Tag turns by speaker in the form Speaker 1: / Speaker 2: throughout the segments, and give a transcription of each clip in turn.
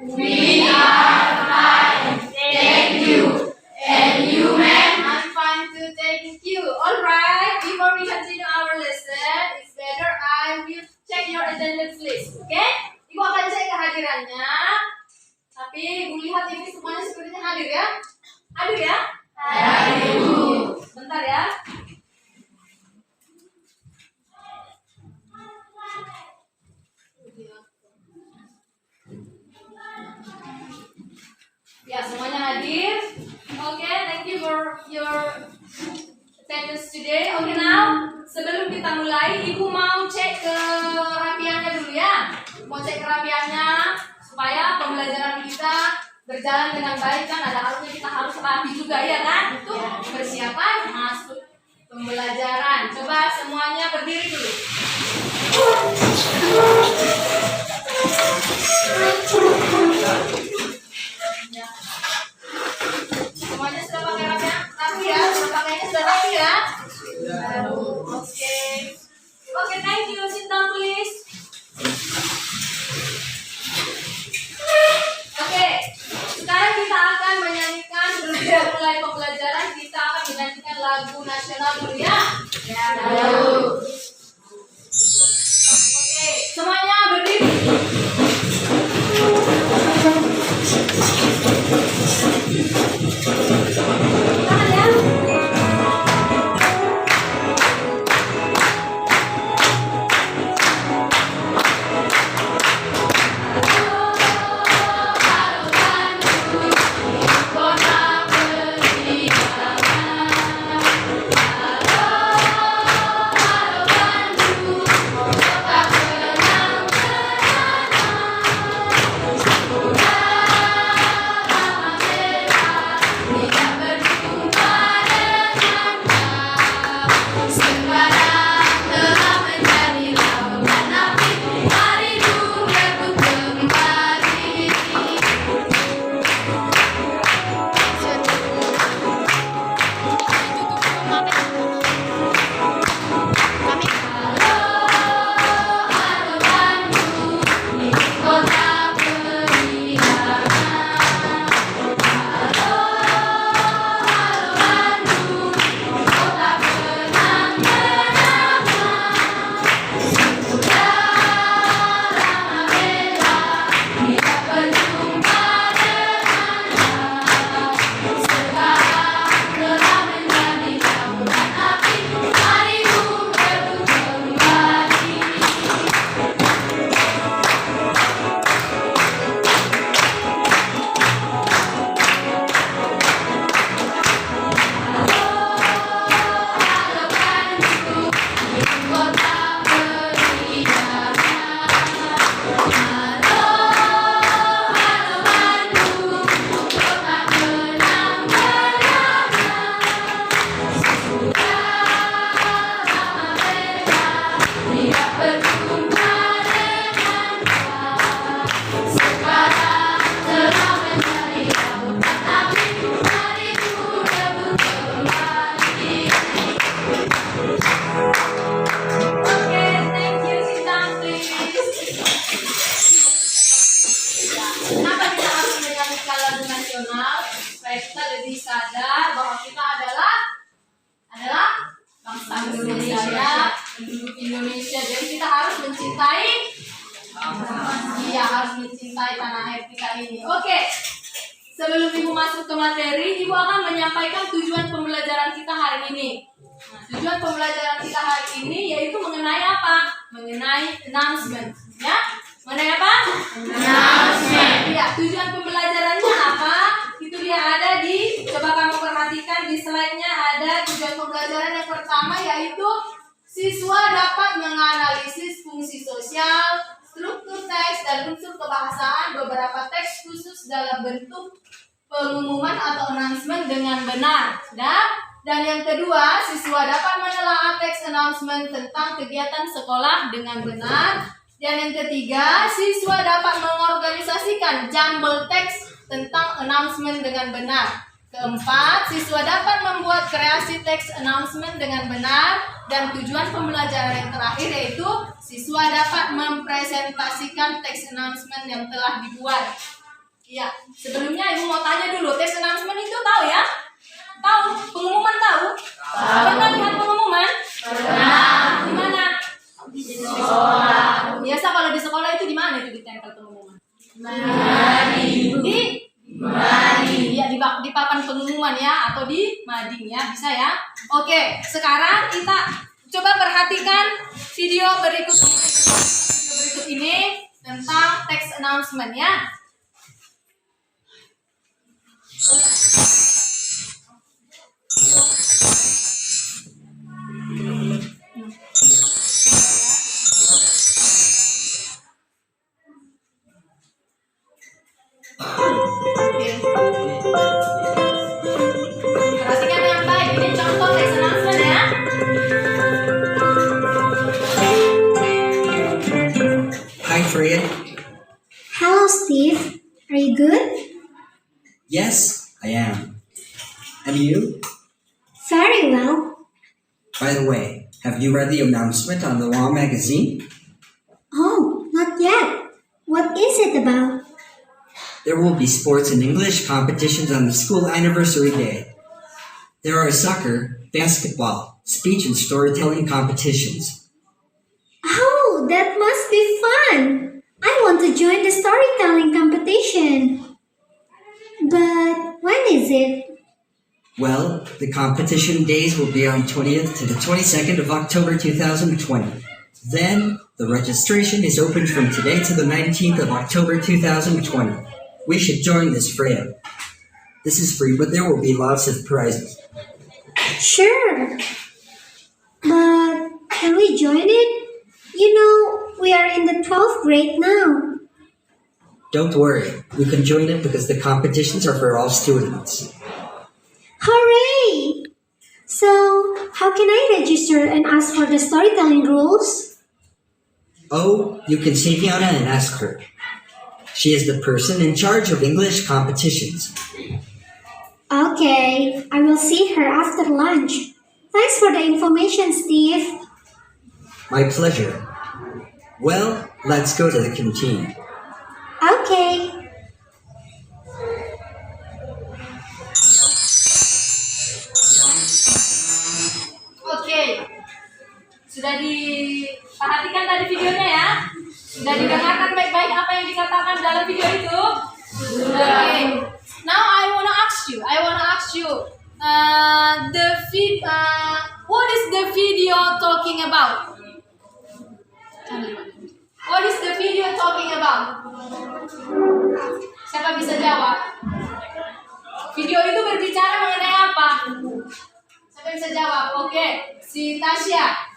Speaker 1: We are fine. Thank you. And you, ma'am?
Speaker 2: I'm fine too, thank you. Alright, before we continue our lesson, it's better I will check your attendance list, okay? Ibu akan cek kehadirannya. Tapi Ibu lihat ini semuanya sepertinya hadir ya? Hadir ya?
Speaker 1: Hadir, Bu.
Speaker 2: Bentar ya. Ya, semuanya hadir. Okay, thank you for your attendance today. Okay, now sebelum kita mulai, Ibu mau cek kerapiannya dulu ya. Mau cek kerapiannya supaya pembelajaran kita berjalan dengan baik kan. Ada harusnya kita harus rapi juga ya kan. Untuk persiapan masuk pembelajaran. Coba semuanya berdiri dulu. Ya. Semuanya sudah pakai rapi ya? Sudah pakainya sudah rapi ya? Oke. Oke, thank you. Sit down please. Oke. Sekarang kita akan menyanyikan sebelum mulai pembelajaran, kita akan menyanyikan lagu nasional dulu ya. Ya. Oke, semuanya berdiri. Tahan ya. Kenapa kita harus menyanyikan lagu nasional? Supaya kita lebih sadar bahwa kita adalah bangsa Indonesia, penduduk Indonesia. Jadi kita harus mencintai, harus mencintai tanah air kita ini. Oke. Sebelum Ibu masuk ke materi, Ibu akan menyampaikan tujuan pembelajaran kita hari ini. Nah, tujuan pembelajaran kita hari ini yaitu mengenai apa? Mengenai announcement, ya? Mengenai apa? Announcement. Ya, tujuan pembelajarannya apa? Itu dia ada di, coba kamu perhatikan di slide-nya ada tujuan pembelajaran yang pertama yaitu siswa dapat menganalisis fungsi sosial, struktur teks dan unsur kebahasaan beberapa teks khusus dalam bentuk pengumuman atau announcement dengan benar. Dan yang kedua, siswa dapat menelaah teks announcement tentang kegiatan sekolah dengan benar. Dan yang ketiga, siswa dapat mengorganisasikan jumble teks tentang announcement dengan benar. Keempat, siswa dapat membuat kreasi teks announcement dengan benar. Dan tujuan pembelajaran yang terakhir yaitu siswa dapat mempresentasikan teks announcement yang telah dibuat. Iya, sebelumnya Ibu mau tanya dulu, text announcement itu tahu ya? Tahu? Pengumuman tahu? Pernah lihat pengumuman? Pernah. Di mana? Di sekolah. Biasa kalau di sekolah itu di mana itu ditempel pengumuman? Di Iya, di papan pengumuman ya, atau di mading ya, bisa ya. Oke, sekarang kita coba perhatikan video berikut ini tentang text announcement ya. Perhatikan yang baik, ini contoh text announcement ya.
Speaker 3: Hi, Freya.
Speaker 4: Hello, Steve. Are you good?
Speaker 3: Yes, I am. And you?
Speaker 4: Very well.
Speaker 3: By the way, have you read the announcement on the Law magazine?
Speaker 4: Oh, not yet. What is it about?
Speaker 3: There will be sports and English competitions on the school anniversary day. There are soccer, basketball, speech and storytelling competitions.
Speaker 4: Oh, that must be fun. I want to join the storytelling competition. But when is it?
Speaker 3: Well, the competition days will be on 20th to the 22nd of October 2020. Then, the registration is open from today to the 19th of October 2020. We should join this, Freya. This is free, but there will be lots of prizes.
Speaker 4: Sure. But can we join it? You know, we are in the 12th grade now.
Speaker 3: Don't worry, you can join it because the competitions are for all students.
Speaker 4: Hooray! So, how can I register and ask for the storytelling rules?
Speaker 3: Oh, you can see Fiona and ask her. She is the person in charge of English competitions.
Speaker 4: Okay, I will see her after lunch. Thanks for the information, Steve.
Speaker 3: My pleasure. Well, let's go to the canteen.
Speaker 4: Okay.
Speaker 2: Oke, sudah diperhatikan tadi videonya ya? Sudah didengarkan baik-baik apa yang dikatakan dalam video itu? Sudah. Okay. Now I wanna ask you, what is the video talking about? What is the video talking about? Siapa bisa jawab? Video itu berbicara mengenai apa? Siapa bisa jawab? Oke, si Tasya.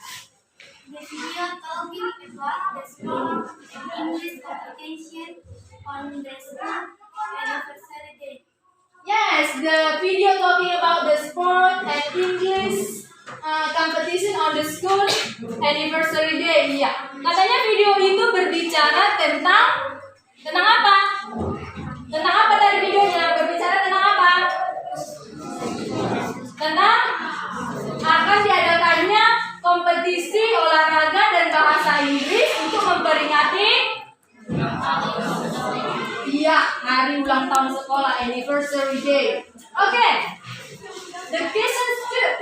Speaker 5: The video talking about the school English competition on the school anniversary day.
Speaker 2: Yes, the video talking about the sport and English competition on the school anniversary day. Iya, katanya video itu berbicara tentang apa? Tentang apa tadi videonya? Berbicara tentang apa? Tentang akan diadakannya kompetisi olahraga dan bahasa Inggris untuk memperingati hari ulang tahun sekolah, anniversary day. Oke. The question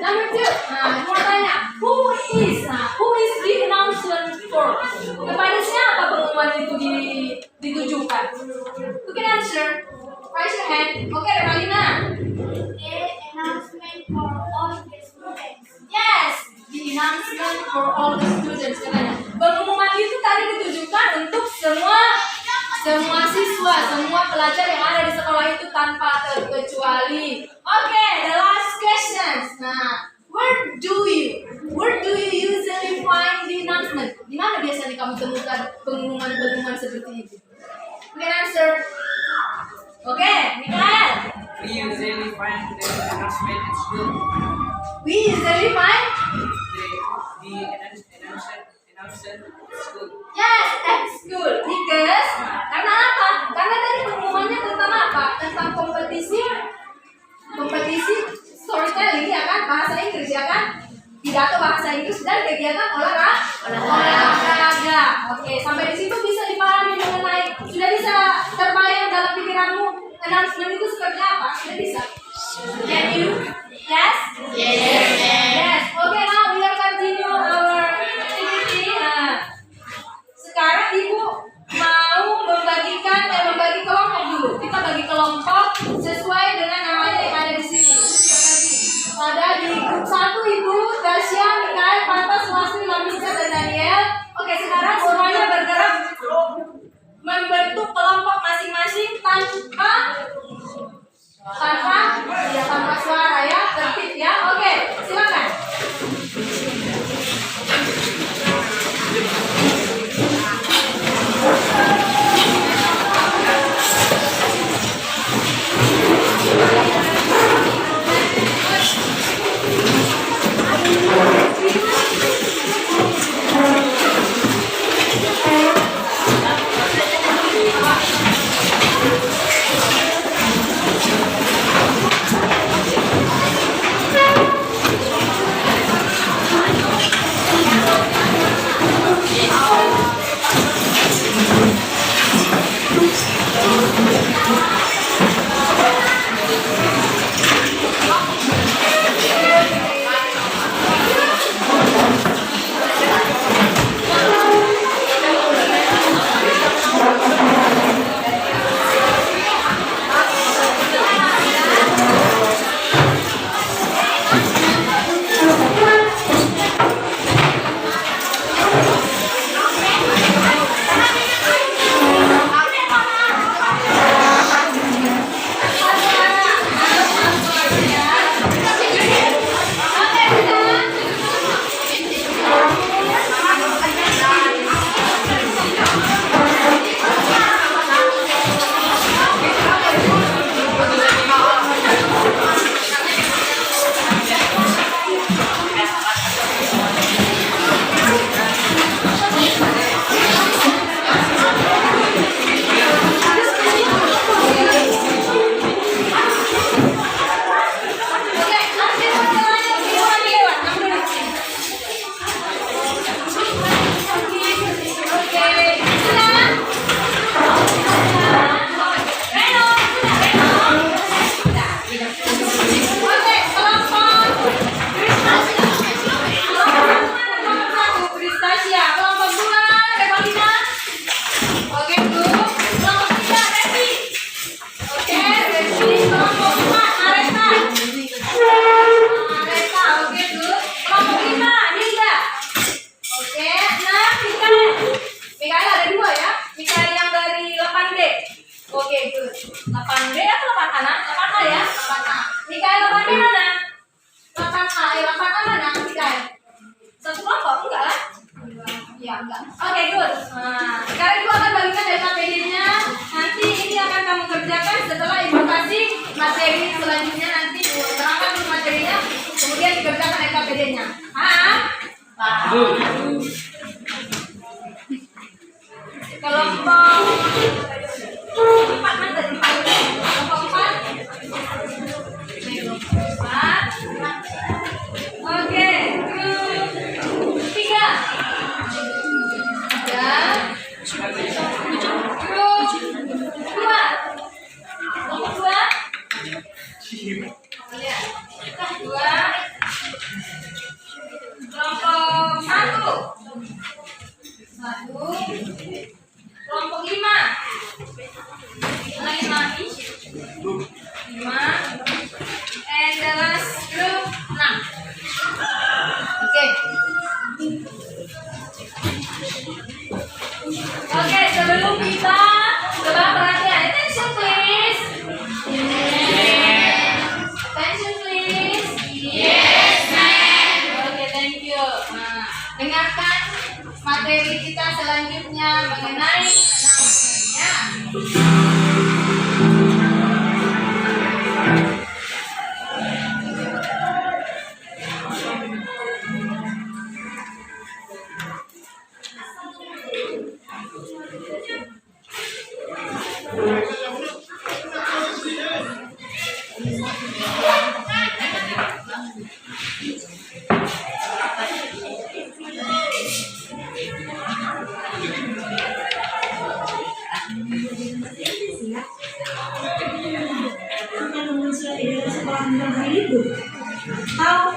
Speaker 2: number 2. Nah, mau tanya, who is the announcement for? Kepada siapa pengumuman itu ditujukan? Who can answer? Raise your hand. Oke, Revalina.
Speaker 5: The announcement for all the students.
Speaker 2: Yes, the announcement for all the students katanya. Pengumuman itu tadi ditujukan untuk semua siswa, semua pelajar yang ada di sekolah itu tanpa terkecuali. Oke, the last questions. Nah, where do you usually find the announcement? Di mana biasanya kamu temukan pengumuman seperti itu? You can answer. Oke, Mikael.
Speaker 6: We usually find the announcement at school.
Speaker 2: We usually find
Speaker 6: The announcement at school.
Speaker 2: yes, at school. Because karena apa? Karena tadi pengumumannya tentang apa? Tentang kompetisi storytelling ya kan, bahasa Inggris ya kan, pidato bahasa Inggris dan kegiatan olahraga. Oke, sampai di situ bisa dipahami mengenai, sudah bisa terbayang dalam pikiran kamu announcement itu seperti apa? Kita bisa. Can you? Yes? Yes. Okay, now we are continue our activity. Sekarang ibu mau membagi kelompok dulu. Kita bagi kelompok sesuai dengan namanya yang ada di sini. Ada di grup 1 ibu, Tasya, Mikael, Panta, Sulasmi, Lamisa, dan Daniel. Oke, sekarang semuanya bergerak membentuk kelompok masing-masing tanpa suara ya, tertib ya. Oke, silakan.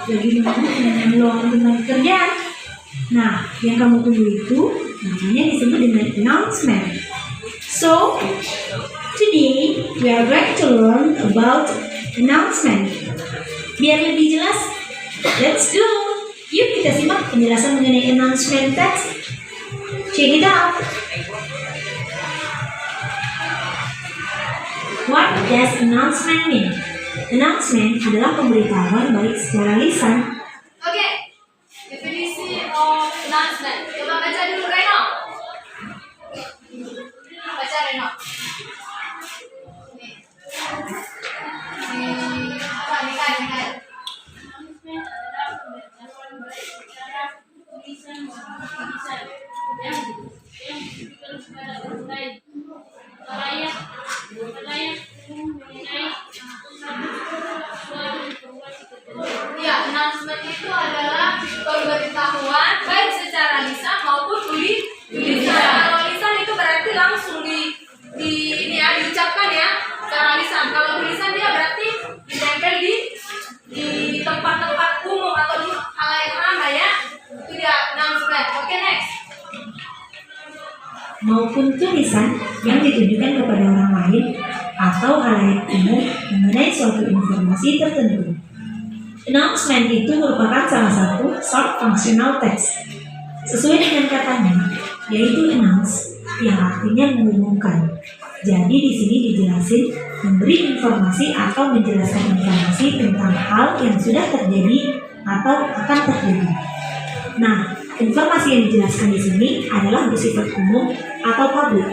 Speaker 7: lagi menunggu pengumuman lowongan tentang pekerjaan. Nah, yang kamu tunggu itu namanya disebut dengan announcement. So, today we are going to learn about announcement. Biar lebih jelas, let's go. Yuk kita simak penjelasan mengenai announcement text. Check it out. What does announcement mean? Announcement adalah pemberitahuan baik secara lisan.
Speaker 2: Oke, definisi of announcement. Coba baca dulu Reno. Baca Reno. Nih, adalah pemberitahuan baik secara tulisan maupun tulisan yang ditujukan kepada orang lain, halayak umum mengenai suatu informasi tertentu. Ya, announcement itu adalah pemberitahuan baik secara lisan maupun tulisan. Kalau lisan itu berarti langsung diucapkan ya, secara lisan. Kalau tulisan dia berarti ditempel di tempat-tempat umum atau di halayak ramai ya. Itu dia announcement. Oke, next.
Speaker 7: Maupun tulisan yang ditujukan kepada orang lain atau halayak umum mengenai suatu informasi tertentu. Announcement itu merupakan salah satu short functional text. Sesuai dengan katanya, yaitu announce, yang artinya mengumumkan. Jadi di sini dijelasin memberi informasi atau menjelaskan informasi tentang hal yang sudah terjadi atau akan terjadi. Nah, informasi yang dijelaskan di sini adalah bersifat umum atau publik.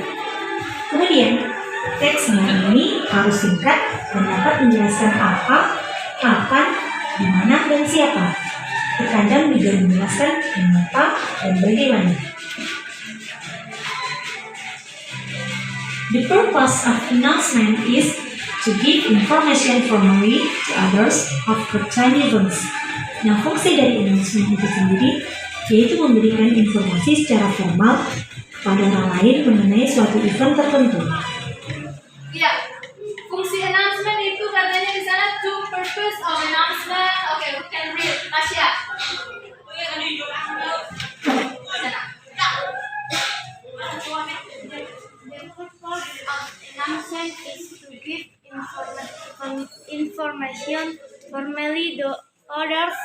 Speaker 7: Kemudian, teksnya ini harus singkat dan dapat menjelaskan apa, kapan, di mana, dan siapa. Terkadang juga menjelaskan mengapa dan bagaimana. The purpose of announcement is to give information formally to others of certain events. Nah, fungsi dari announcement itu sendiri yaitu memberikan informasi secara formal pada orang lain mengenai suatu event tertentu.
Speaker 2: Iya, fungsi announcement itu katanya di sana to purpose of announcement. Oke, we can read. Tasya.
Speaker 5: Announcement is to give information formally to others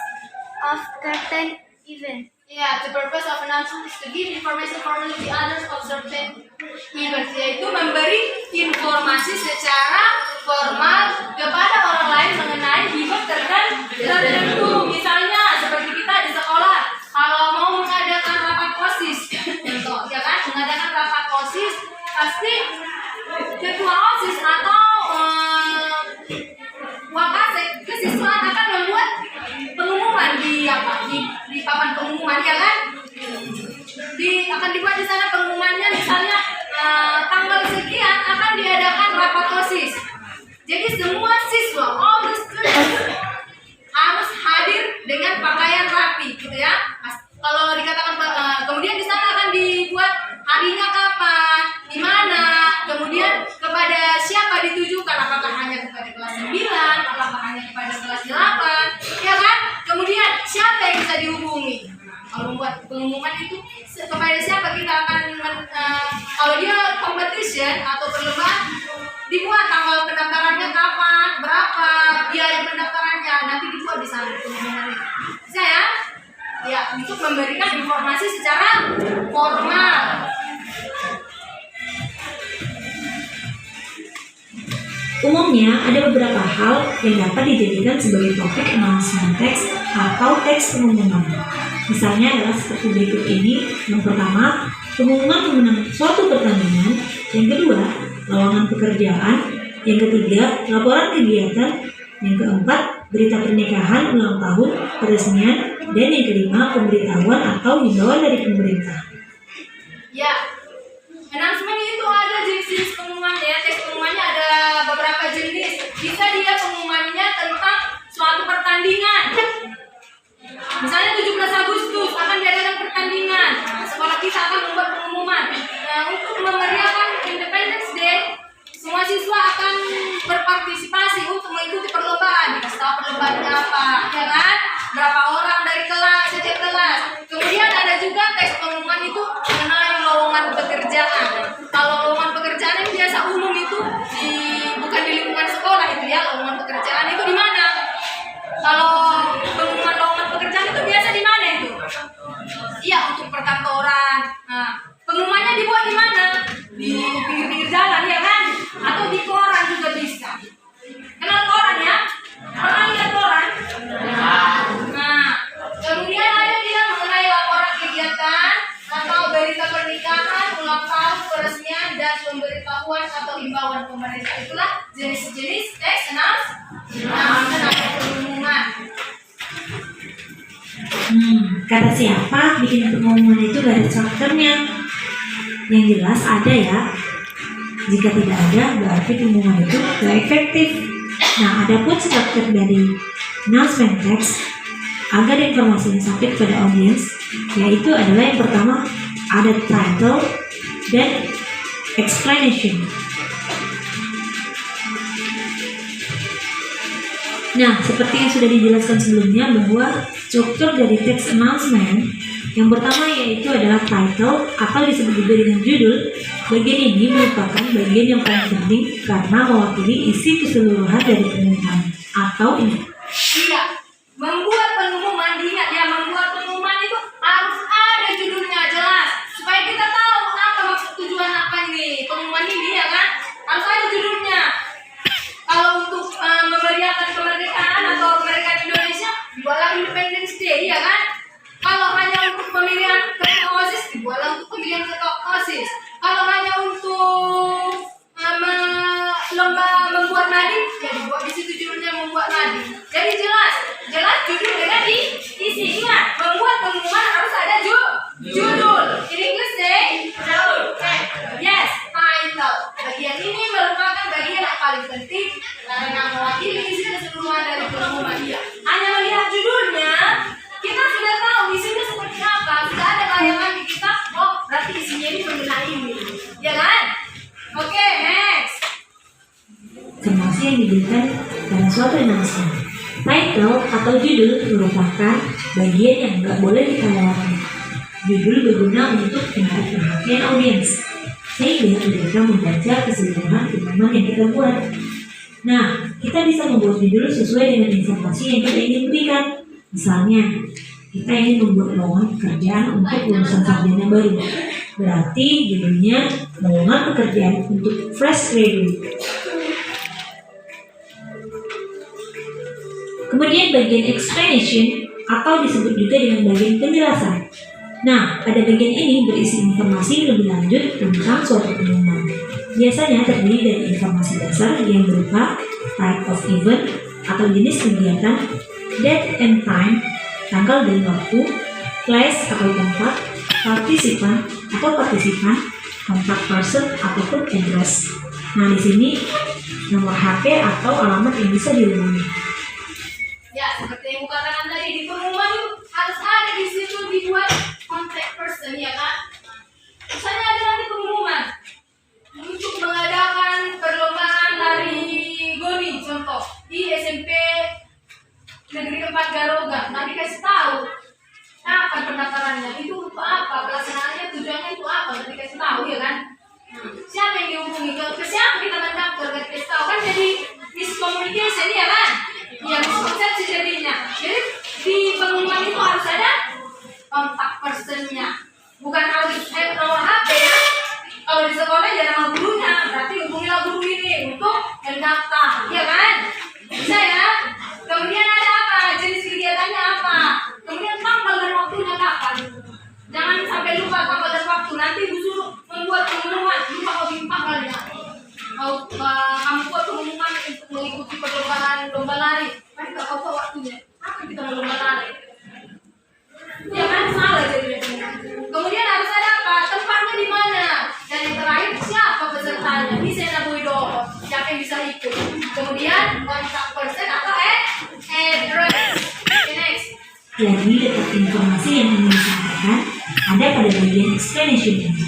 Speaker 5: of certain event.
Speaker 2: Yeah, the purpose of announcement is to give information formally to others of certain events, yaitu memberi informasi secara formal kepada orang lain mengenai event tertentu. Misalnya seperti kita di sekolah, kalau mau mengadakan rapat OSIS, ya kan, mengadakan rapat OSIS, pasti ketua OSIS atau wakasek kesiswaan akan membuat pengumuman di papan pengumuman ya kan, akan dibuat di sana pengumumannya, misalnya tanggal sekian akan diadakan rapat OSIS. Jadi semua siswa, all the students harus hadir dengan pakaian rapi, gitu ya. Kalau dikatakan kemudian di sana akan dibuat harinya kapan, di mana, kemudian kepada siapa ditujukan, apakah hanya kepada kelas 9, apakah hanya kepada kelas 8, ya kan? Kemudian siapa yang bisa dihubungi? Kalau membuat pengumuman itu kepada siapa kita akan kalau dia competition atau perlombaan, dibuat tanggal pendaftarannya kapan, berapa biaya pendaftarannya, nanti dibuat di sana pengumumannya. Bisa ya? Ya, untuk memberikan informasi secara formal.
Speaker 7: Umumnya ada beberapa hal yang dapat dijadikan sebagai topik announcement text atau teks pengumuman. Misalnya adalah seperti berikut ini. Yang pertama, pengumuman pemenang suatu pertandingan. Yang kedua, lowongan pekerjaan. Yang ketiga, laporan kegiatan. Yang keempat, berita pernikahan, ulang tahun, peresmian. Dan yang kelima, pemberitahuan atau himbauan dari pemerintah.
Speaker 2: Ya, announcement itu ada jenis pengumuman ya. Teks pengumumannya ada beberapa jenis. Bisa dia pengumumannya tentang suatu pertandingan. Misalnya 17 Agustus akan diadakan pertandingan. Sekolah kita akan membuat pengumuman. Nah, untuk memeriahkan Independence Day, semua siswa akan berpartisipasi untuk mengikuti perlombaan. Dikasih tahu perlombaannya apa, ya kan? berapa orang dari kelas, setiap kelas. Kemudian ada juga teks pengumuman itu mengenai lowongan pekerjaan. Kalau lowongan pekerjaan yang biasa umum itu bukan di lingkungan sekolah itu ya, lowongan pekerjaan itu di mana? Kalau pengumuman lowongan pekerjaan itu biasa di mana itu? Iya, untuk perkantoran. Nah, pengumumannya dibuat di mana? Di pinggir-pinggir jalan ya kan? Atau di koran juga bisa. Kenal koran ya? Pernah lihat koran? Nah, kemudian ada dia mengenai laporan kegiatan atau berita pernikahan, ulang tahun, peresmian, dan pemberitahuan atau himbauan pemerintah. Itulah jenis-jenis teks announcement atau pengumuman.
Speaker 7: Kata siapa bikin pengumuman itu gak ada strukturnya. Yang jelas ada ya. Jika tidak ada, berarti pengumuman itu gak efektif. Nah, ada pun struktur dari announcement text agar informasi yang sampai kepada audiens, yaitu adalah yang pertama ada title dan explanation. Nah, seperti yang sudah dijelaskan sebelumnya bahwa struktur dari text announcement yang pertama yaitu adalah title atau disebut juga dengan judul. Bagian ini merupakan bagian yang paling penting karena mewakili isi keseluruhan dari pengumuman atau ini.
Speaker 2: Iya, membuat pengumuman, diingat ya, membuat pengumuman itu harus ada judulnya jelas supaya kita tahu apa maksud tujuan apa ini pengumuman ini ya kan, harus ada judulnya. Kalau untuk memeriahkan kemerdekaan atau kemerdekaan Indonesia dibuatlah Independence Day ya kan. Kalau hanya untuk pemilihan ketua OSIS dibuatlah untuk pemilihan ketua OSIS. Kalau hanya untuk lomba membuat nadiem ya dibuat di situ judulnya membuat nadiem. Jadi jelas judul dengan diisi. Ingat, membuat pengumuman harus ada judul. In English say yes, title. Bagian ini merupakan bagian yang paling penting karena mewakili isi keseluruhan dari pengumuman dia. Hanya melihat judulnya kita sudah tahu isinya seperti apa. Sudah ada bayangan di kita. Oh, berarti isinya ini mengenai ini, ya kan? Oke, next.
Speaker 7: Informasi yang diberikan dalam suatu announcement. Title atau judul merupakan bagian yang nggak boleh dilewatkan. Judul berguna untuk menarik perhatian audiens, sehingga mereka membaca keseluruhan pengumuman yang kita buat. Nah, kita bisa membuat judul sesuai dengan informasi yang kita ingin berikan. Misalnya, kita ingin membuat lowongan pekerjaan untuk lulusan sarjana baru. Berarti judulnya lowongan pekerjaan untuk fresh graduate. Kemudian bagian explanation atau disebut juga dengan bagian penjelasan. Nah, pada bagian ini berisi informasi lebih lanjut tentang suatu pengumuman. Biasanya terdiri dari informasi dasar yang berupa type of event atau jenis kegiatan, date and time, tanggal dan waktu, place atau tempat, partisipan, contact person ataupun address. Nah, di sini nomor HP atau alamat yang bisa dihubungi.
Speaker 2: Ya, seperti yang katakan tadi di pengumuman itu harus ada di situ dibuat contact person ya kan. Misalnya ada nanti pengumuman untuk mengadakan perlombaan lari goni contoh di SMP Negeri 4 Garoga. Nanti kasih tahu apa pendaftarannya, itu untuk apa, pelaksanaannya, tujuannya itu apa, nanti kasih tahu ya kan. Siapa yang dihubungi, ke siapa kita mendaftar, nanti kasih tahu kan, jadi miscommunication ya kan. Ya, miskonsepsi jadinya. Jadi di pengumuman itu harus ada kontak personnya, bukan harus nomor HP ya. Kalau di sekolah ya nama gurunya, berarti hubungilah guru ini untuk mendaftar, ya kan? Bisa ya. Kemudian ada apa? Jenis kegiatannya apa? Kemudian tanggal dan waktunya kapan? Jangan sampai lupa tanggal dan waktu. Nanti disuruh membuat pengumuman, lupa kau bikin tanggalnya. Kamu buat pengumuman untuk mengikuti perlombaan lomba lari. Kan tidak tahu waktunya. Apa kita mau lomba lari? Ya kan salah jadinya. Kemudian harus ada apa? Tempatnya di mana? Dan yang terakhir siapa pesertanya? Ini saya nabui doa. Siapa yang bisa ikut? Kemudian kontak person atau address. Okay, next.
Speaker 7: Jadi letak informasi yang ingin disampaikan ada pada bagian explanation ini.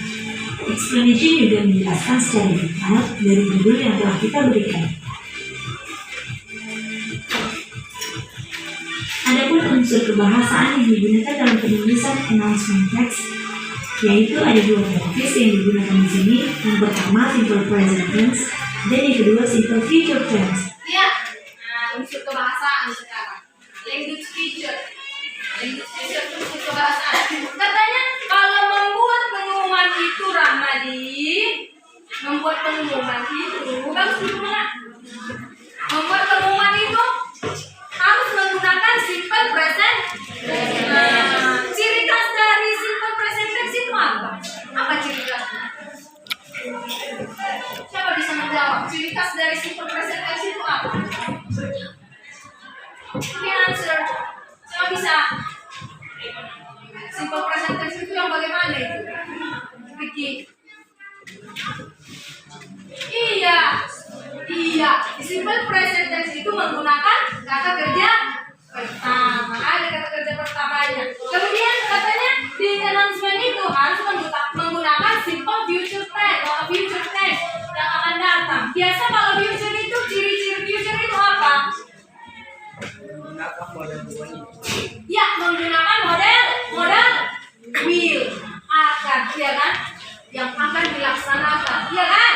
Speaker 7: Explanation juga menjelaskan secara detail dari judul yang telah kita berikan. Adapun unsur kebahasaan yang digunakan dalam penulisan announcement text, yaitu ada dua motif yang digunakan di sini. Yang pertama simple present tense, dan yang kedua simple future tense.
Speaker 2: Iya. Nah, unsur kebahasaan sekarang. Language feature. Language feature itu unsur kebahasaan. Katanya kalau membuat pengumuman itu Rahmadi, membuat pengumuman itu harus gimana? Membuat pengumuman itu harus menggunakan simple present. Nah, ciri khas dari simple present tense itu apa? Apa ciri khasnya? Siapa bisa menjawab? Ciri khas dari simple present tense itu apa? Ini answer. Siapa bisa? Simple present tense itu yang bagaimana itu? Vicky. Iya. Simple present tense itu menggunakan kata kerja pertama. Ada kata kerja pertamanya. Kemudian katanya di announcement itu harus menggunakan simple future tense atau future tense yang akan datang. Biasa kalau future itu ciri-ciri future itu apa? Ya, menggunakan model will akan, ya kan? Yang akan dilaksanakan, ya kan?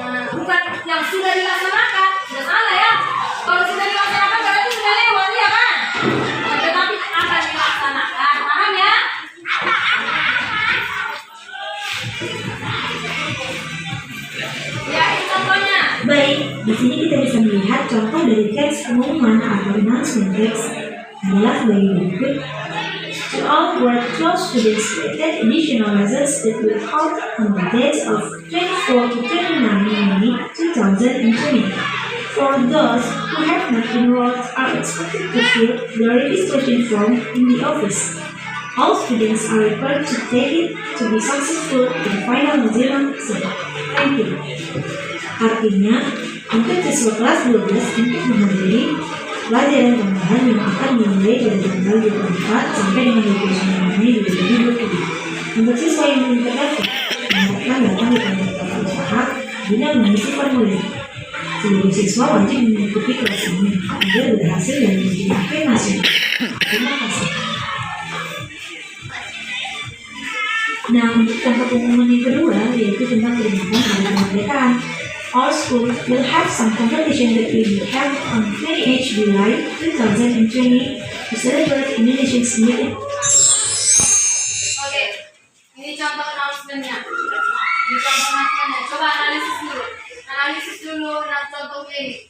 Speaker 2: Nah, bukan yang sudah dilaksanakan, sudah salah ya. Kalau sudah dilaksanakan berarti sudah lewat, ya kan? Nah, tetapi akan dilaksanakan, paham ya? Ya, ini contohnya.
Speaker 7: Baik, di sini kita bisa melihat contoh dari teks pengumuman atau announcement text adalah sebagai berikut. To all who are close to the expected additional lessons that will hold on the dates of 24 to 29 May 2020. For those who have not enrolled are expected to fill the registration form in the office. All students are required to take it to be successful in the final Mozilla exam. Thank you. Artinya, untuk siswa kelas 12 untuk menghadiri pelajaran tambahan yang akan dimulai dari tanggal 24 sampai dengan 29 Mei 2020. Untuk siswa yang belum terdaftar, silakan datang di kantor tata usaha guna mengisi formulir. Seluruh siswa wajib mengikuti kelas ini agar berhasil dan menjadi nasional. Terima kasih. Nah, untuk contoh pengumuman yang kedua yaitu tentang peringatan hari kemerdekaan. All schools will have some competition that will be held on 28 July 2020 to celebrate Indonesia's independence.
Speaker 2: Oke, ini contoh announcement-nya. Coba analisis dulu contoh ini.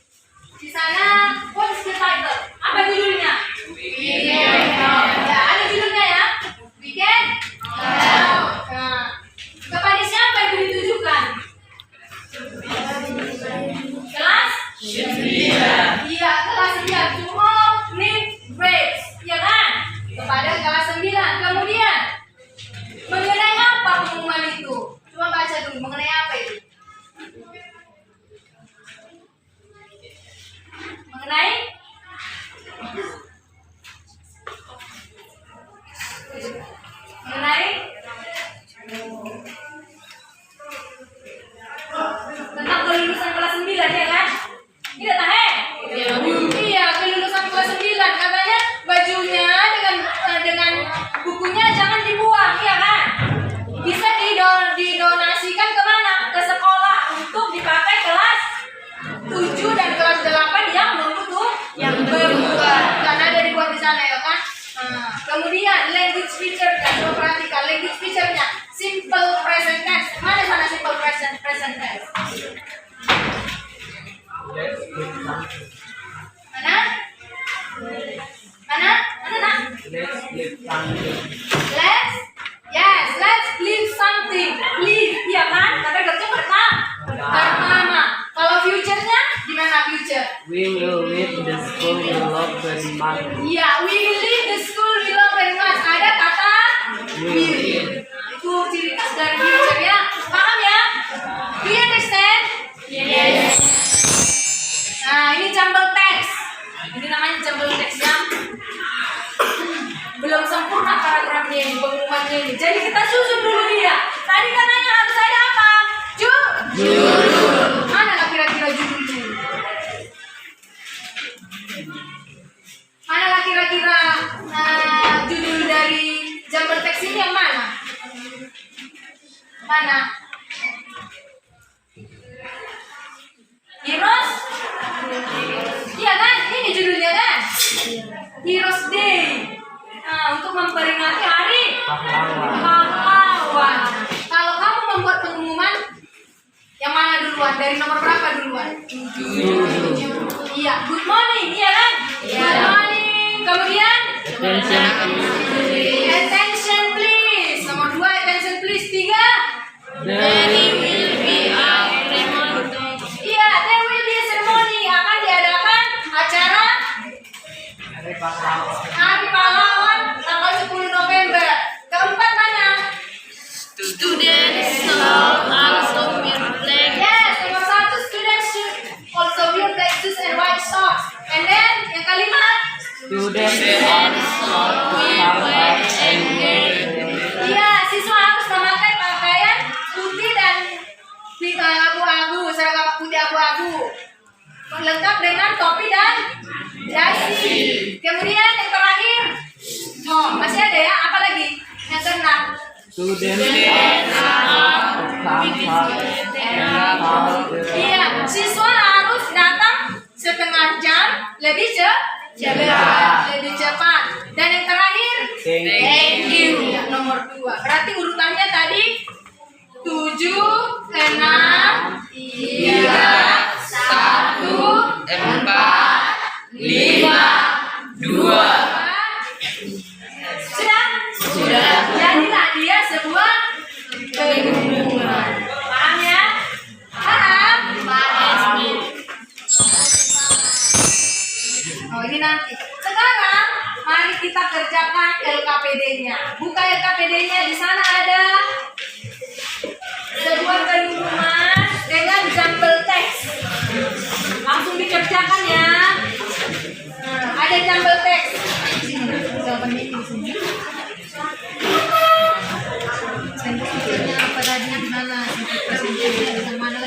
Speaker 2: Di sana, what is the title? Apa judulnya? Weekend. Ya, ada judulnya ya. Weekend. Nah, kepada siapa itu ditujukan? Kelas 9. Iya, kelas 9. To all need grades, ya kan? Kepada kelas 9. Kemudian mengenai apa pengumuman itu? Coba baca dulu, mengenai apa itu? Mengenai tentang kelulusan kelas 9, ya kan? Tidak tahu? Iya, kelulusan kelas 9. Katanya bajunya dengan bukunya jangan dibuang, ya kan? Bisa didonasikan kemana? Ke sekolah untuk dipakai kelas 7 dan kelas 8 yang berbuat. Dan ada dibuat di sana, ya kan? Kemudian language feature, coba perhatikan language feature-nya. Simple present tense. Mana sana simple present tense? Mana? Let's leave something. Leave, iya kan? Kata kerja pertama. Kalau future-nya gimana future?
Speaker 6: We will leave the school we love very much.
Speaker 2: Iya, we will leave the school we love very much. Ada kata will. Itu ciri khas dari future ya. Paham ya? Do you understand? Yes. Nah, ini jumble text. Ini namanya jumble text ya. Belum sempurna paragrafnya ini, pengumumannya ini. Jadi kita susun dulu dia. Tadi katanya harus ada apa? Judul. Mana lah kira-kira judulnya? Mana lah kira-kira Heroes? Iya kan? Ini judulnya kan? Heroes Day. Nah, untuk memperingati hari pahlawan. Kalau kamu membuat pengumuman, yang mana duluan? Dari nomor berapa duluan? 7. Iya, good morning, iya kan? Good morning. Kemudian? Attention please. Nomor 2, attention please. 3. Iya, there will be a ceremony. Akan diadakan acara Hari Pahlawan tanggal 10 November. Keempat mana?
Speaker 1: Students also wear black.
Speaker 2: Yes, nomor 1, students should also wear black shoes and white socks. And then yang kelima, iya, siswa harus memakai pakaian putih dan abu-abu, seragam putih abu-abu, lengkap dengan topi dan dasi. Kemudian yang terakhir, masih ada ya? Apa lagi? Yang keenam. Iya, siswa harus datang setengah jam lebih cepat. Dan yang terakhir, thank you. Ya, nomor 2. Berarti urutannya tadi 7, 6, 3, 1, 4, 5, 2. Sudah. Jadilah dia sebuah pengumuman. Paham ya? Paham? Oh, ini nanti. Sekarang mari kita kerjakan LKPD-nya. Buka LKPD-nya, di sana ada sebuah pengumuman dengan jumble text. Langsung dikerjakan ya. Nah, ada jumble text. Jawabannya di sini. Sentensinya apa tadi? Di mana? Sentensinya di mana?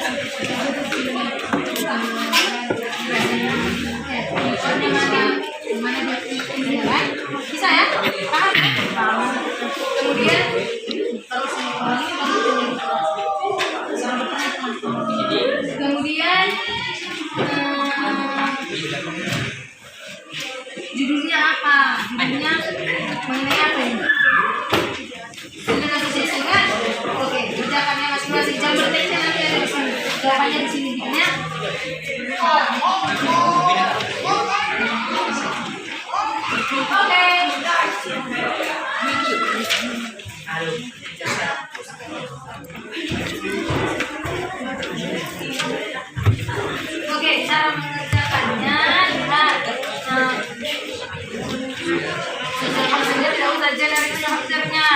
Speaker 2: Bisa ya? Paham ya? Kemudian judulnya apa? Judulnya mengenai apa ini? Ini association kan? Oke, kerjakannya masing-masing. Jangan bertanya nanti ada di sini. Jawabannya di sini ya. Oke. Oke, cara mengerjakannya lihat. Tidak usah generik strukturnya.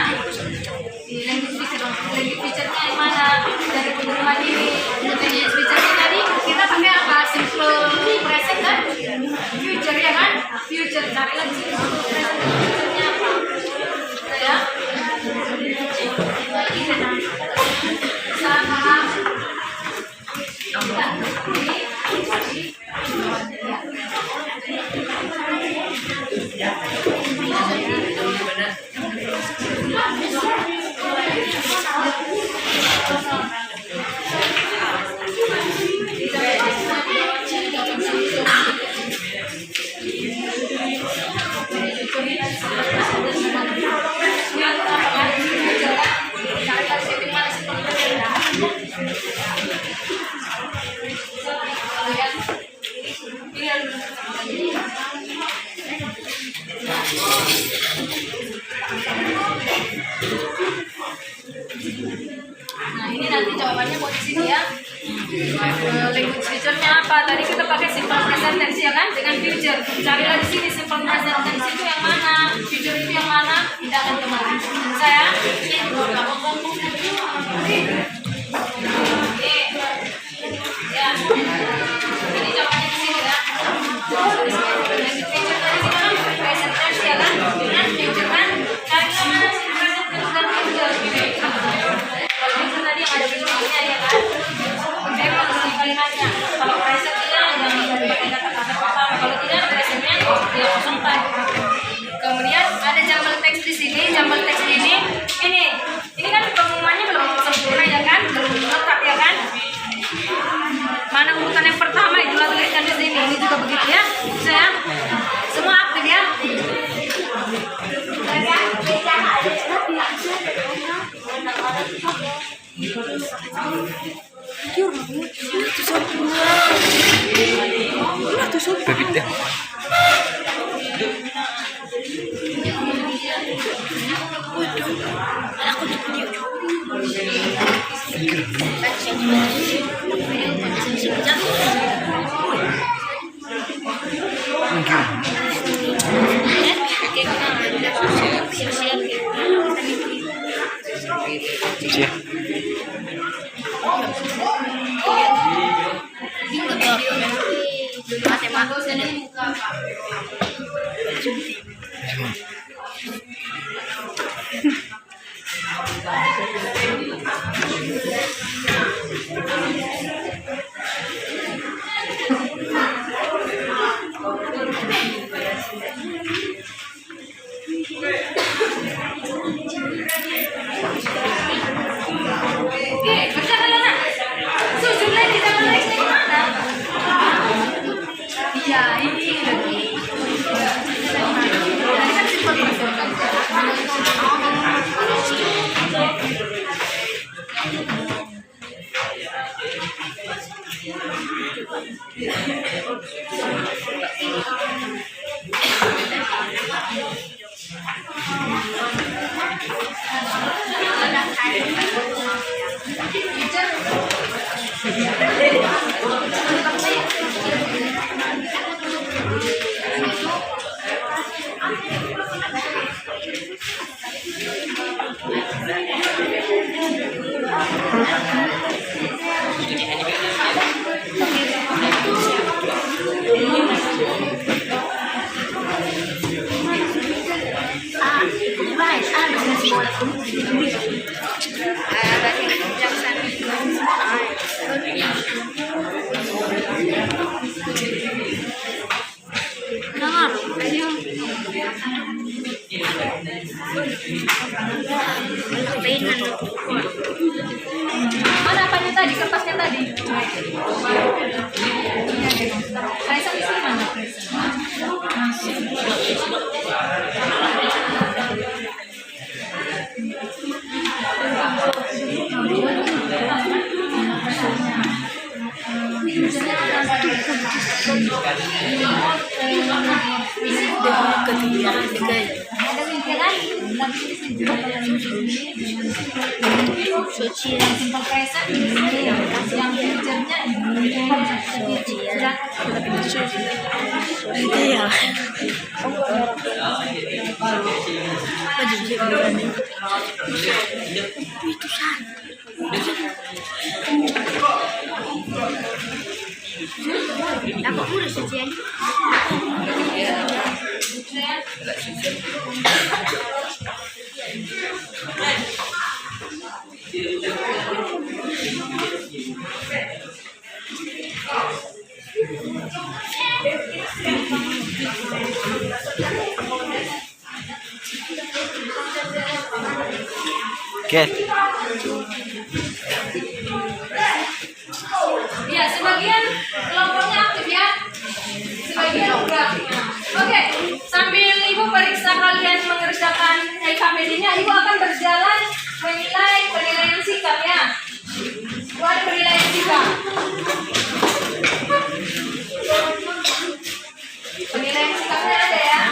Speaker 2: Di language feature-nya yang mana? Dari pengumuman ini. Language feature-nya tadi kita pakai apa? Simple present kan? Future ya kan? Future. Cari lagi simple present. Future-nya apa? Ya. Sama. Nah, ini nanti jawabannya mau di sini ya. Language feature-nya apa? Tadi kita pakai simple present tense ya kan? Dengan future. Carilah di sini simple present tense itu yang mana? Future itu yang mana? Tidak akan kemarin. Saya. Ya. Ini jawabannya di sini ya. Language feature tadi kita kan present tense ya kan? Dengan future kan? Carilah mana simple present tense dan future. Kalau future tadi yang ada future-nya ya kan? Langsung kalimatnya. Kalau presentnya jangan pakai kata-kata pertama. Kalau tidak presentnya dia kosongkan. Kemudian ada jumble text di sini. Jumble text ini kan pengumumannya belum sempurna ya kan? Belum lengkap Mana apanya tadi? Kertasnya tadi. Raisa di sini mana? Suci yang simple present ini yang future-nya ini ya.
Speaker 5: Apa udah suci aja?
Speaker 1: Oke.
Speaker 2: Ya, sebagian kelompoknya aktif ya. Sebagian enggak. Oke, sambil Ibu periksa kalian mengerjakan LKPD-nya, Ibu akan berjalan menilai penilaian sikap ya. Buat penilaian sikap. Penilaian sikapnya ada ya.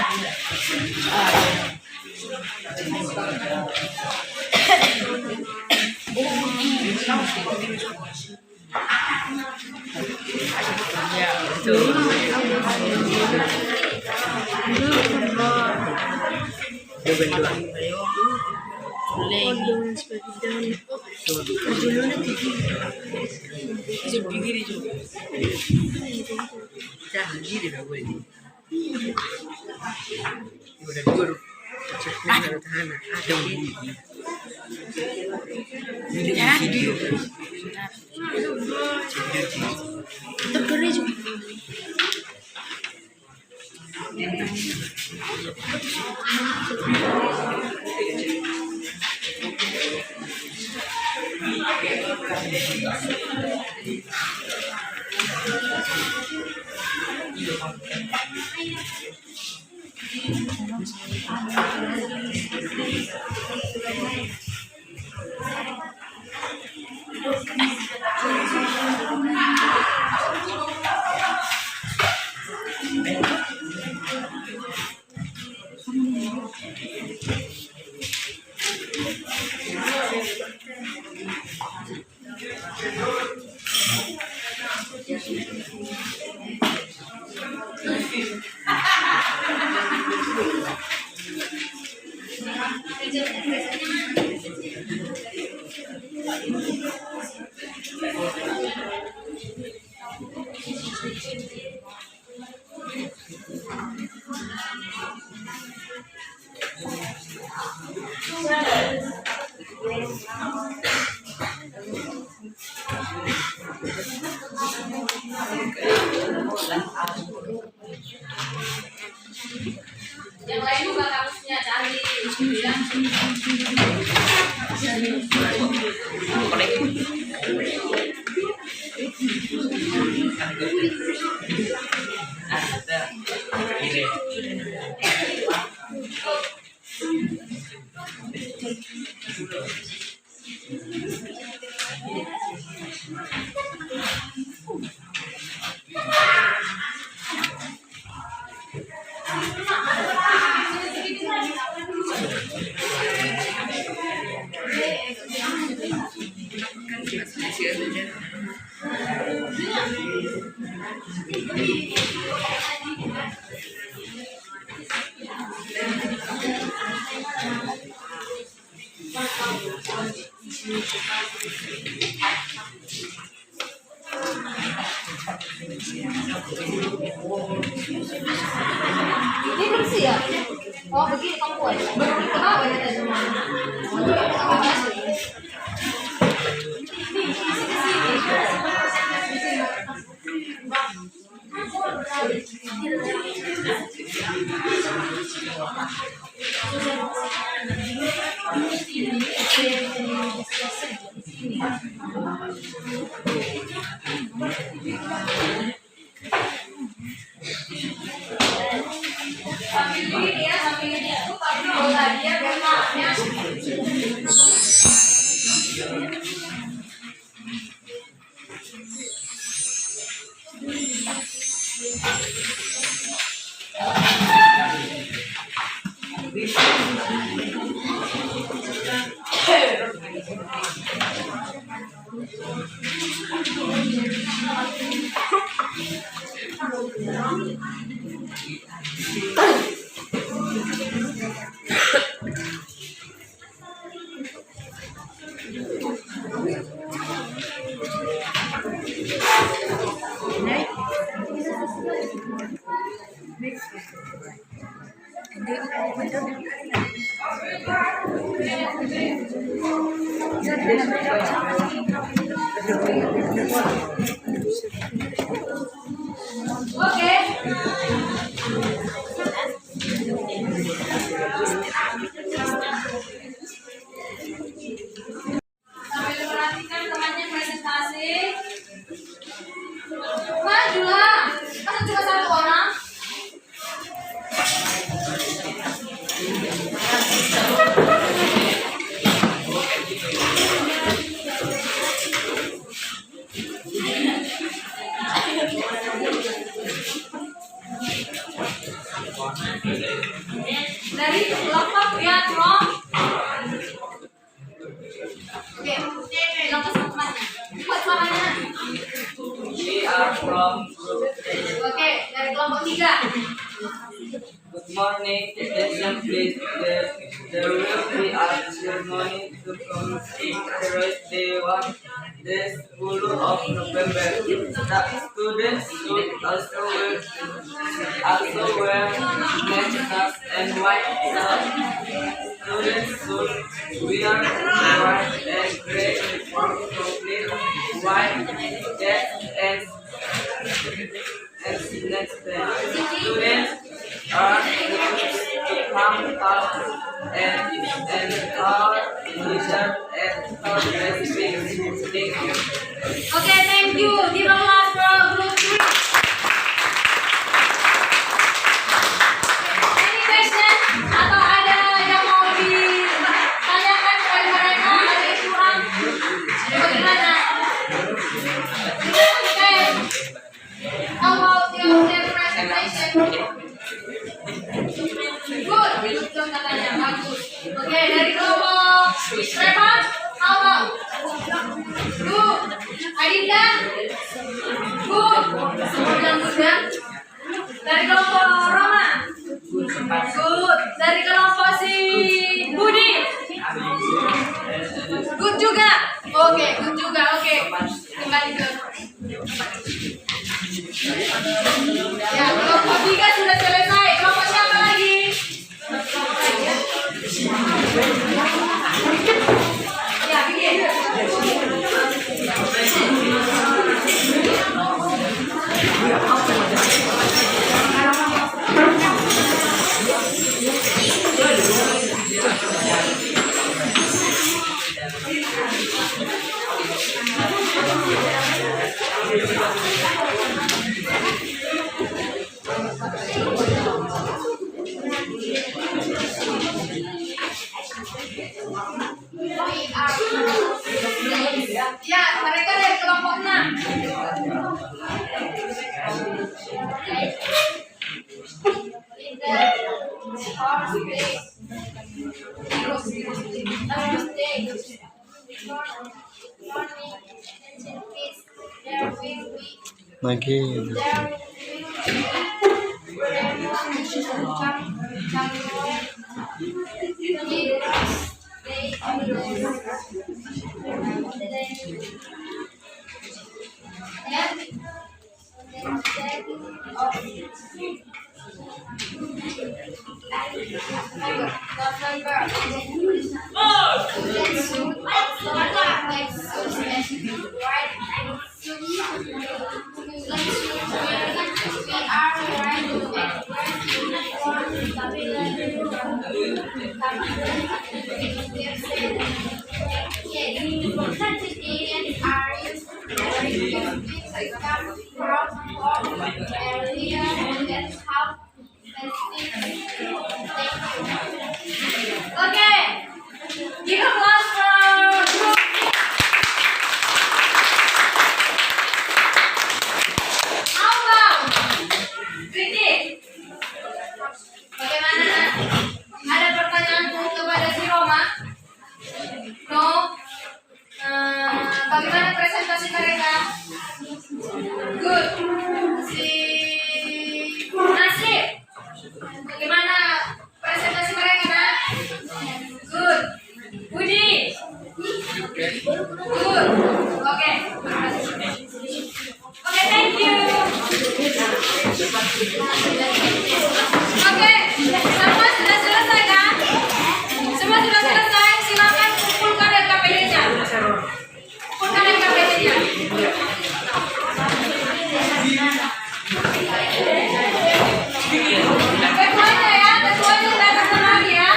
Speaker 2: Yang lain juga kamusnya cari ya. Ini bersih ya? Oh begini kamu buat. Kenapa ya tadi? Sambil ini ya, sambil ini aku tapi bola dia bermakna. Oke. Sambil memperhatikan temannya presentasi. Majulah. Masa cuma satu orang? Dari kelompok lihat Rom. Oke, bilang ke temannya. Buat suaranya.
Speaker 6: We are from group A.
Speaker 2: Oke, dari kelompok 3.
Speaker 6: Good morning, attention please. There will be a ceremony to commemorate the 10th of November. The students should also wear necklaces and white shirts. Students should wear white and gray uniform, complete white jacket and next day. Students are to come up and our teacher and our speaking. Thank you.
Speaker 2: Oke, thank you. Give a clap for group 3. Any question? Atau ada yang mau ditanyakan kepada mereka? Ada yang kurang? Bagaimana? Okay. How about their presentation? Good. Itu katanya bagus. Oke, dari kelompok berapa? How about? Good. Adinda? Good. ya. Dari kelompok Roma. Good. Dari kelompok si Budi. Good juga. Oke, good juga. Oke. Kembali ke. Ya, kelompok 3 sudah selesai. Kelompok siapa lagi? Ya, bikin. Ya, mereka dari kelompok 6. Okay, give applause for group. How about kritik? Bagaimana? Ada pertanyaan kepada si Roma? No. Bagaimana presentasi mereka? Good. Si Nasib, bagaimana presentasi mereka? Nak? Good. Budi. Good. Oke. Oke, thank you. Oke, semua sudah selesai kan? Semua sudah selesai. Silakan kumpulkan LKPD-nya. Kumpulkan LKPD-nya. Ketuanya ya, ketuanya sudah datang lagi ya.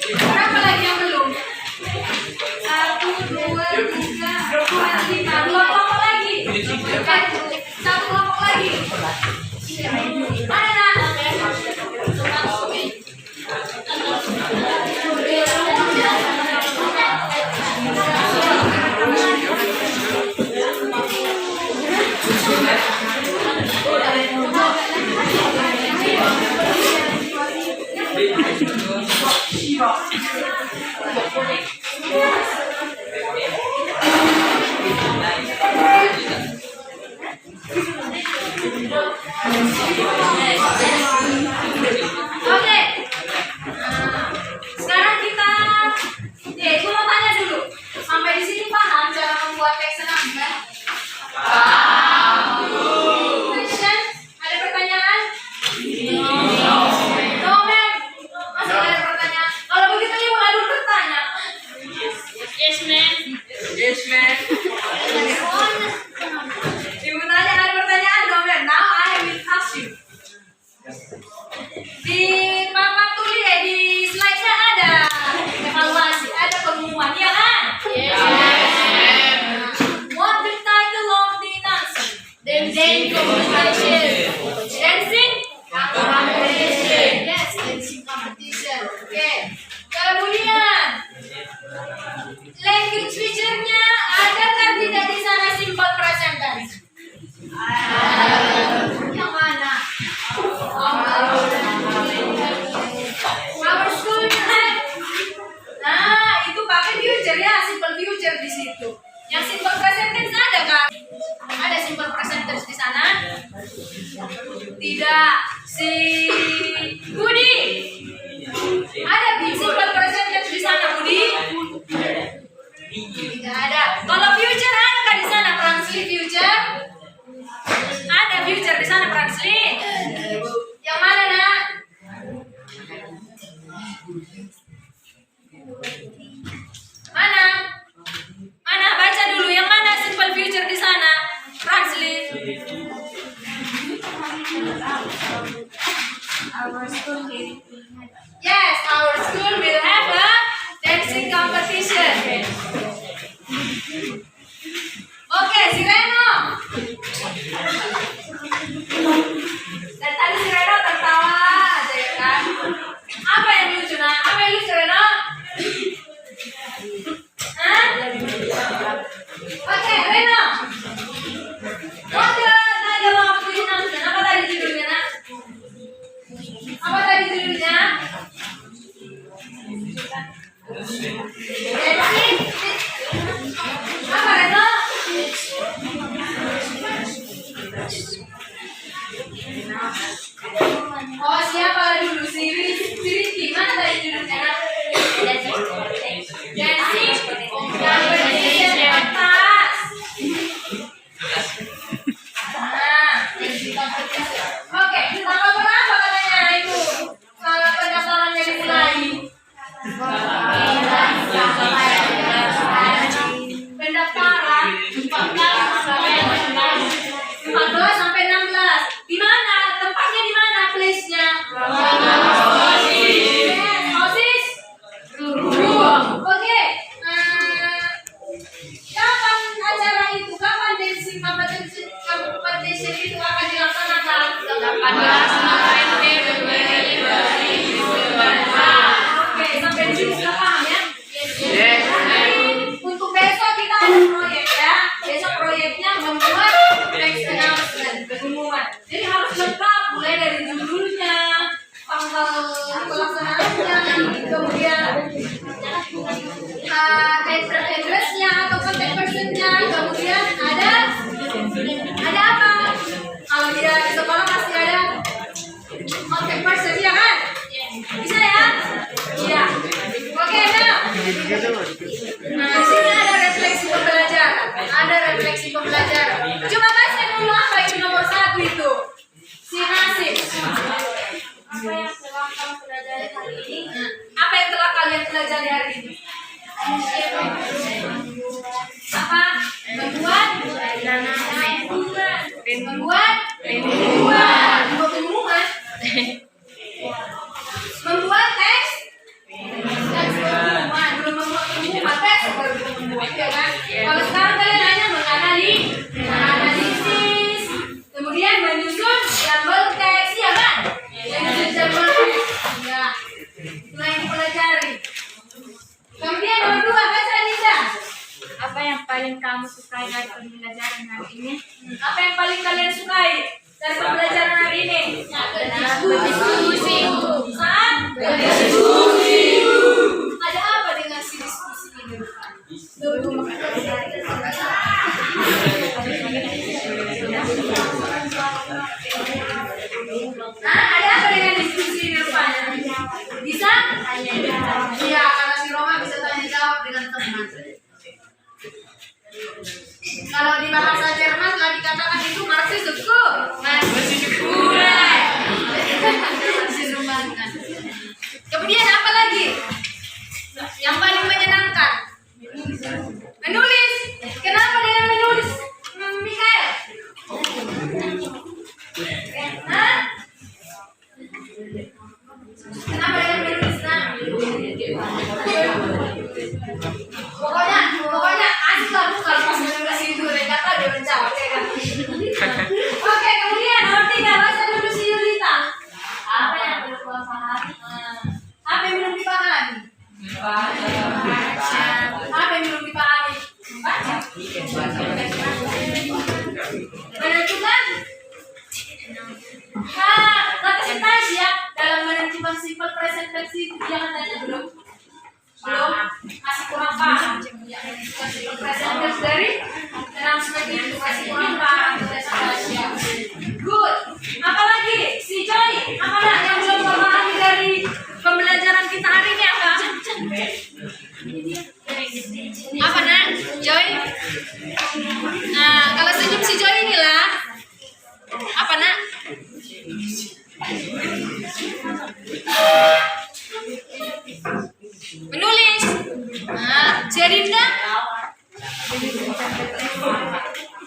Speaker 2: Berapa lagi yang belum? 1, 2, 3, 4, 5. 2 kelompok lagi. Satu kelompok lagi. Mana nak? Oke. Sekarang kita aku mau tanya dulu. Sampai di sini paham cara membuat teks senam kan? Question? Ada pertanyaan? No, ma'am. Masih ada pertanyaan? Kalau begitu ibu lalu bertanya. Yes, ma'am.
Speaker 6: Yes, ma'am.
Speaker 2: Ibu tanya ada pertanyaan, no, ma'am. Now I will ask you. future ya, simple future di situ. Yang simple present tense ada kan? Ada simple present tense di sana? Tidak. Si Budi. Ada simple present tense di sana, Budi? Tidak ada. Kalau future ada kan di sana, Fransli future? Ada future di sana, Fransli. Yang mana, Nak? Mana? Mana? Baca dulu yang mana simple future di sana? Translate. Yes, our school will have a dancing competition. Oke, si Reno. Dan tadi si Reno tertawa aja ya kan? Apa yang lucu, Nak? Apa yang lucu, Reno? Hah? Oke, Reno. Ada mau bikin announcement. Apa tadi judulnya, Nak? Apa tadi judulnya? Apa, Reno? Oh, siapa dulu? Si Rizky. Mana tadi judulnya, Nak? Dancing competition atas. Nah, dancing competition. Oke, tanggal berapa katanya itu? Kalau pendaftarannya dimulai. Pendaftaran 14 sampai 16. Di mana? Tempatnya di mana? Place-nya? Osis? Oke. Kapan acara itu? Kapan dancing competition itu akan dilaksanakan? 18 November 2020. Oke, sampai di sini sudah paham ya? Yes. Untuk besok kita ada proyek ya. Besok proyeknya membuat text announcement, pengumuman. Jadi harus lengkap, mulai dari judulnya, tanggal pelaksanaannya, kemudian address-nya atau contact person-nya, kemudian ada apa? Kalau dia di sekolah pasti ada contact person, ya kan? Bisa ya? Iya. Oke, nah. Di sini ada refleksi pembelajaran. Ada refleksi pembelajaran. Coba baca dulu apa itu nomor 1 itu. Si Nasib. Apa yang telah kamu pelajari hari ini? Apa yang telah kalian pelajari hari ini? Apa? Membuat pengumuman. Membuat teks pengumuman. Belum membuat pengumuman teks baru pengumuman, ya kan? Kalau sekarang kalian hanya menganalisis, kemudian menyusun jambal teks, ya kan? Menyusun jambal teks. Ya. Itulah yang dipelajari. Kemudian nomor 2, baca Nisa.
Speaker 1: Apa yang paling kamu sukai dari pembelajaran hari ini?
Speaker 2: Apa yang paling kalian sukai dari pembelajaran hari ini? Berdiskusi. Berdiskusi. Ada apa dengan si diskusi ini? Ada apa dengan diskusi ini rupanya? Bisa? Iya, karena si Roma bisa tanya jawab dengan teman. Kalau di bahasa Jerman telah dikatakan itu Marxisme. Kemudian apa lagi? Yang paling menyenangkan? Menulis. Kenapa dengan menulis, Mikael? Hah? Kenapa dengan menulis? Pokoknya asik lah kalau pas menulis itu kata dia menjawab, ya kan? Oke, kemudian nomor 3, baca dulu si Yulita. Apa yang belum dipahami? Apa yang belum dipahami? Apa yang belum dipahami? Baca. Menentukan? Kata si Tasya dalam menentukan simple present tense itu dia katanya belum masih kurang apa? Yang presenters dari announcement itu kasih apa? Good. Apalagi si Joy, apa nak yang belum memahami dari pembelajaran kita hari ini apa? Apa nak? Joy? Nah, kalau senyum si Joy inilah apa nak? Menulis. Nah, Jerinda?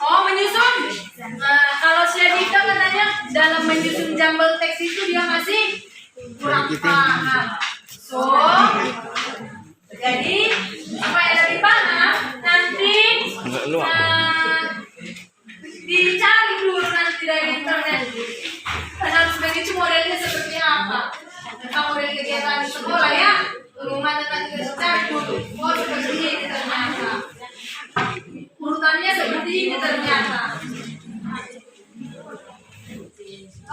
Speaker 2: Oh, menyusun. Nah, kalau Syedita katanya dalam menyusun jumble teks itu dia masih kurang paham. So, jadi supaya lebih paham nanti dicari dulu nanti dari internet. Announcement itu modelnya seperti apa? Tentang model kegiatan sekolah ya. Pengumuman tentang kita cari dulu. Oh, seperti ini ternyata. Urutannya seperti ini ternyata.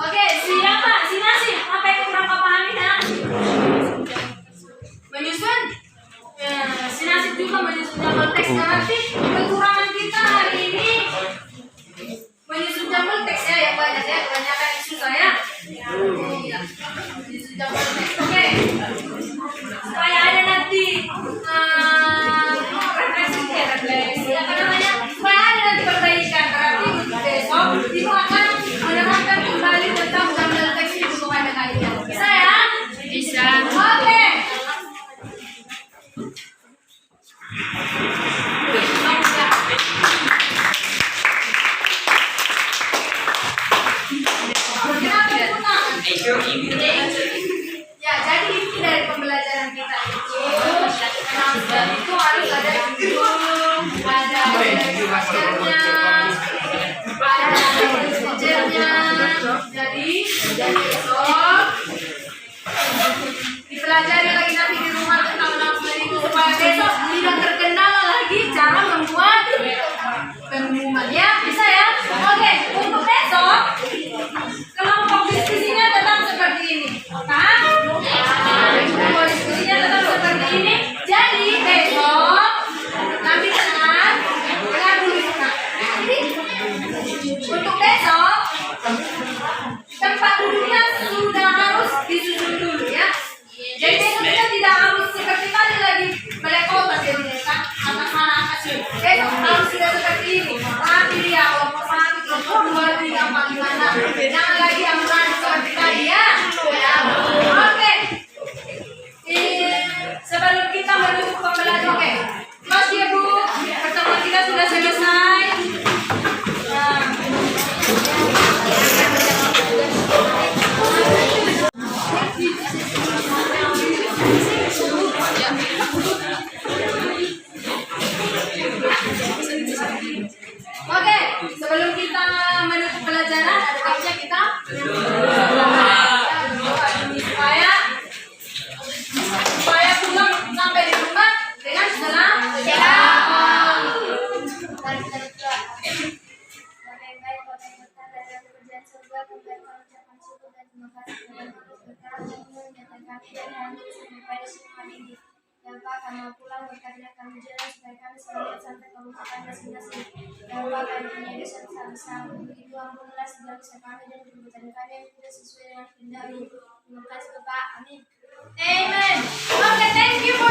Speaker 2: Oke, siapa? Si Nasib. Apa yang kurang pahami nak? Menyusun. Si Nasib juga menyusun jumble teks. Berarti kekurangan kita hari ini menyusun jumble teks ya yang banyak ya. Kebanyakan yang susah ya. Iya. Menyusun jumble teks. Oke. Supaya ada nanti refleksi apa namanya? Supaya ada nanti perbaikan. Berarti besok ibu akan menerangkan kembali tentang jumble teks itu kepada kalian. Bisa ya? Bisa. Oke. Ya, jadi inti dari pembelajaran kita itu harus ada judul, ada masternya, ada manajernya. Jadi besok dipelajari lagi nanti di rumah tentang announcement itu supaya besok tidak terkendala lagi cara membuat pengumuman ya. Bisa ya? Oke, untuk besok kelompok diskusinya tetap seperti ini. Kan? Kelompok diskusinya tetap seperti ini. Jadi besok nanti dengar dulu Yuna. Untuk besok tempat duduknya sudah harus disusun dulu ya. Jadi besok kita tidak harus seperti tadi lagi melepotan jadinya kan atas mana atas sini. Besok harus sudah seperti ini. Rapi dia kelompok 1, kelompok 2, 3, 4, 5, 6. Jangan lagi yang berani seperti tadi ya. Oke. Sebelum kita menutup pembelajaran, oke. Mas ya Bu, pertemuan kita sudah selesai. Oke, sebelum kita menutup pelajaran, ada baiknya kita supaya pulang sampai di rumah dengan setelah
Speaker 5: Bapak kami pulang berkarya kami jalan supaya kami selamat sampai ke rumah masing-masing. Bapak kami punya dosa besar. Begitu ampunilah segala dosa kami dan perbuatan kami yang tidak sesuai dengan kehendak-Mu. Terima kasih Bapak. Amin.
Speaker 2: Amen. Okay, thank you for